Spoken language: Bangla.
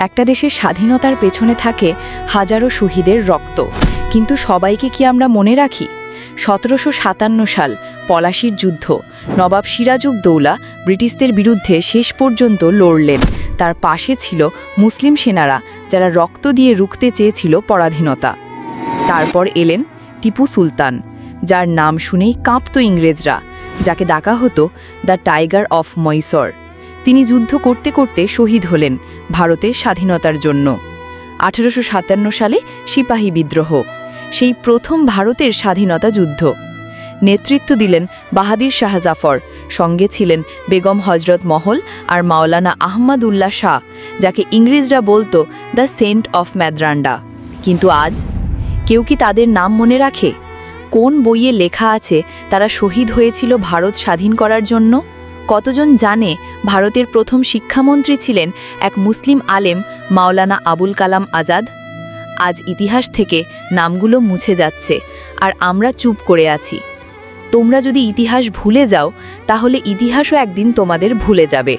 একটা দেশের স্বাধীনতার পেছনে থাকে হাজারো শহীদের রক্ত, কিন্তু সবাইকে কি আমরা মনে রাখি? 1757 সাল পলাশির যুদ্ধ। নবাব সিরাজউদ্দৌলা ব্রিটিশদের বিরুদ্ধে শেষ পর্যন্ত লড়লেন। তার পাশে ছিল মুসলিম সেনারা, যারা রক্ত দিয়ে রুখতে চেয়েছিল পরাধীনতা। তারপর এলেন টিপু সুলতান, যার নাম শুনেই কাঁপত ইংরেজরা, যাকে ডাকা হতো দ্য টাইগার অফ মহীশূর। তিনি যুদ্ধ করতে করতে শহীদ হলেন ভারতের স্বাধীনতার জন্য। 1857 সালে সিপাহী বিদ্রোহ, সেই প্রথম ভারতের স্বাধীনতা যুদ্ধ। নেতৃত্ব দিলেন বাহাদুর শাহ জাফর, সঙ্গে ছিলেন বেগম হজরত মহল আর মাওলানা আহমদুল্লাহ শাহ, যাকে ইংরেজরা বলতো দ্য সেন্ট অফ ম্যাদ্রান্ডা। কিন্তু আজ কেউ কি তাদের নাম মনে রাখে? কোন বইয়ে লেখা আছে তারা শহীদ হয়েছিল ভারত স্বাধীন করার জন্য? কতজন জানে ভারতের প্রথম শিক্ষামন্ত্রী ছিলেন এক মুসলিম আলেম, মাওলানা আবুল কালাম আজাদ? আজ ইতিহাস থেকে নামগুলো মুছে যাচ্ছে, আর আমরা চুপ করে আছি। তোমরা যদি ইতিহাস ভুলে যাও, তাহলে ইতিহাসও একদিন তোমাদের ভুলে যাবে।